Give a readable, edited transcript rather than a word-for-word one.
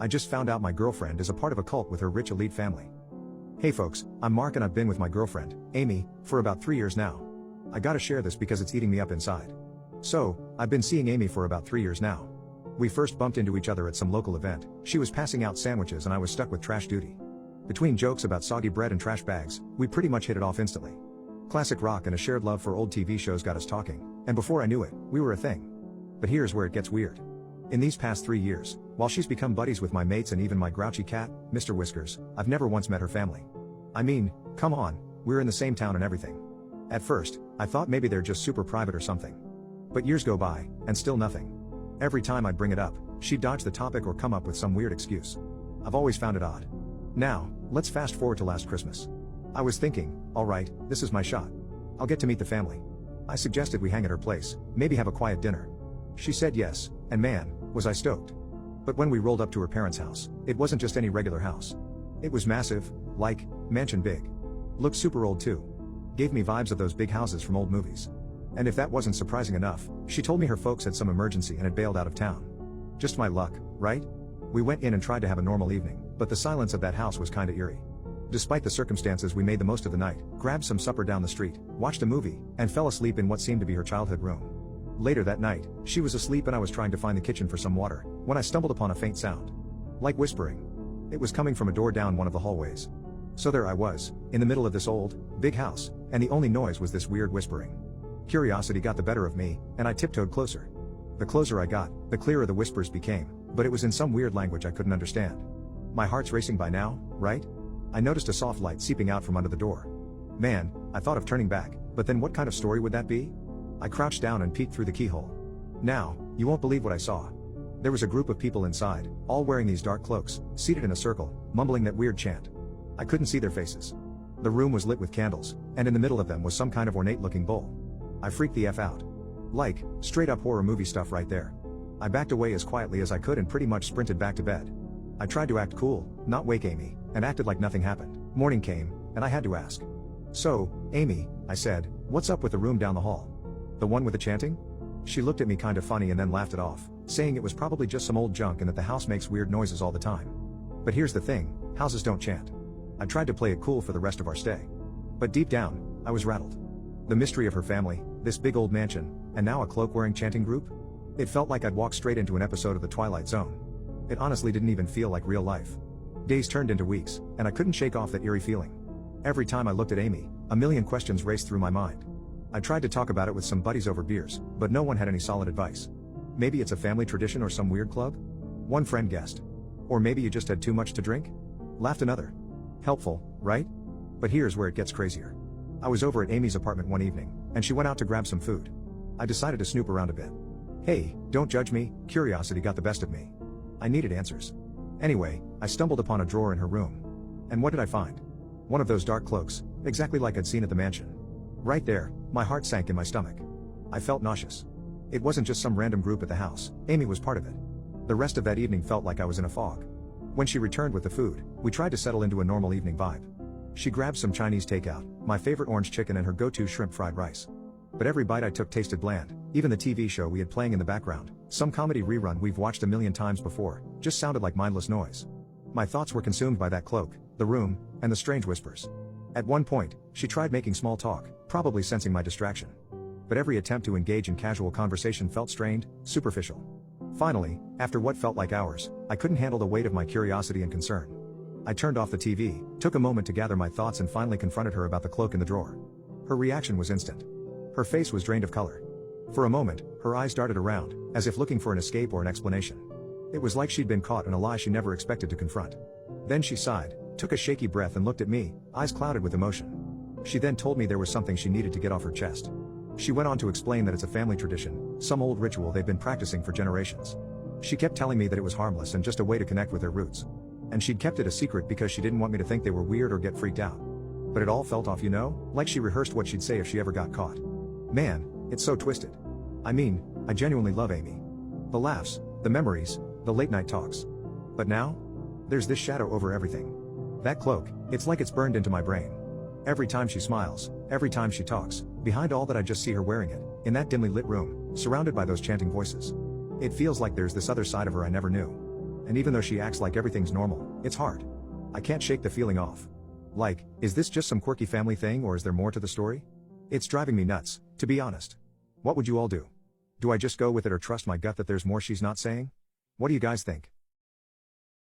I just found out my girlfriend is a part of a cult with her rich elite family. Hey folks, I'm Mark and I've been with my girlfriend, Amy, for about 3 years now. I gotta share this because it's eating me up inside. So, I've been seeing Amy for about 3 years now. We first bumped into each other at some local event. She was passing out sandwiches and I was stuck with trash duty. Between jokes about soggy bread and trash bags, we pretty much hit it off instantly. Classic rock and a shared love for old TV shows got us talking, and before I knew it, we were a thing. But here's where it gets weird. In these past 3 years, while she's become buddies with my mates and even my grouchy cat, Mr. Whiskers, I've never once met her family. I mean, come on, we're in the same town and everything. At first, I thought maybe they're just super private or something. But years go by, and still nothing. Every time I'd bring it up, she'd dodge the topic or come up with some weird excuse. I've always found it odd. Now, let's fast forward to last Christmas. I was thinking, alright, this is my shot. I'll get to meet the family. I suggested we hang at her place, maybe have a quiet dinner. She said yes, and man, was I stoked. But when we rolled up to her parents' house, it wasn't just any regular house. It was massive, like, mansion big. Looked super old too. Gave me vibes of those big houses from old movies. And if that wasn't surprising enough, she told me her folks had some emergency and had bailed out of town. Just my luck, right? We went in and tried to have a normal evening, but the silence of that house was kinda eerie. Despite the circumstances, we made the most of the night, grabbed some supper down the street, watched a movie, and fell asleep in what seemed to be her childhood room. Later that night, she was asleep and I was trying to find the kitchen for some water, when I stumbled upon a faint sound. Like whispering. It was coming from a door down one of the hallways. So there I was, in the middle of this old, big house, and the only noise was this weird whispering. Curiosity got the better of me, and I tiptoed closer. The closer I got, the clearer the whispers became, but it was in some weird language I couldn't understand. My heart's racing by now, right? I noticed a soft light seeping out from under the door. Man, I thought of turning back, but then what kind of story would that be? I crouched down and peeked through the keyhole. Now, you won't believe what I saw. There was a group of people inside, all wearing these dark cloaks, seated in a circle, mumbling that weird chant. I couldn't see their faces. The room was lit with candles, and in the middle of them was some kind of ornate-looking bowl. I freaked the F out. Like, straight-up horror movie stuff right there. I backed away as quietly as I could and pretty much sprinted back to bed. I tried to act cool, not wake Amy, and acted like nothing happened. Morning came, and I had to ask. So, Amy, I said, what's up with the room down the hall? The one with the chanting? She looked at me kinda funny and then laughed it off, saying it was probably just some old junk and that the house makes weird noises all the time. But here's the thing, houses don't chant. I tried to play it cool for the rest of our stay. But deep down, I was rattled. The mystery of her family, this big old mansion, and now a cloak-wearing chanting group? It felt like I'd walked straight into an episode of The Twilight Zone. It honestly didn't even feel like real life. Days turned into weeks, and I couldn't shake off that eerie feeling. Every time I looked at Amy, a million questions raced through my mind. I tried to talk about it with some buddies over beers, but no one had any solid advice. Maybe it's a family tradition or some weird club? One friend guessed. Or maybe you just had too much to drink? Laughed another. Helpful, right? But here's where it gets crazier. I was over at Amy's apartment one evening, and she went out to grab some food. I decided to snoop around a bit. Hey, don't judge me, curiosity got the best of me. I needed answers. Anyway, I stumbled upon a drawer in her room. And what did I find? One of those dark cloaks, exactly like I'd seen at the mansion. Right there, my heart sank in my stomach. I felt nauseous. It wasn't just some random group at the house, Amy was part of it. The rest of that evening felt like I was in a fog. When she returned with the food, we tried to settle into a normal evening vibe. She grabbed some Chinese takeout, my favorite orange chicken and her go-to shrimp fried rice. But every bite I took tasted bland, even the TV show we had playing in the background, some comedy rerun we've watched a million times before, just sounded like mindless noise. My thoughts were consumed by that cloak, the room, and the strange whispers. At one point, she tried making small talk, probably sensing my distraction. But every attempt to engage in casual conversation felt strained, superficial. Finally, after what felt like hours, I couldn't handle the weight of my curiosity and concern. I turned off the TV, took a moment to gather my thoughts and finally confronted her about the cloak in the drawer. Her reaction was instant. Her face was drained of color. For a moment, her eyes darted around, as if looking for an escape or an explanation. It was like she'd been caught in a lie she never expected to confront. Then she sighed, took a shaky breath and looked at me, eyes clouded with emotion. She then told me there was something she needed to get off her chest. She went on to explain that it's a family tradition, some old ritual they've been practicing for generations. She kept telling me that it was harmless and just a way to connect with their roots. And she'd kept it a secret because she didn't want me to think they were weird or get freaked out. But it all felt off, like she rehearsed what she'd say if she ever got caught. Man, it's so twisted. I mean, I genuinely love Amy. The laughs, the memories, the late night talks. But now? There's this shadow over everything. That cloak, it's like it's burned into my brain. Every time she smiles, every time she talks, behind all that I just see her wearing it, in that dimly lit room, surrounded by those chanting voices. It feels like there's this other side of her I never knew. and even though she acts like everything's normal, it's hard. I can't shake the feeling off. Like, is this just some quirky family thing or is there more to the story? It's driving me nuts, to be honest. What would you all do? Do I just go with it or trust my gut that there's more she's not saying? What do you guys think?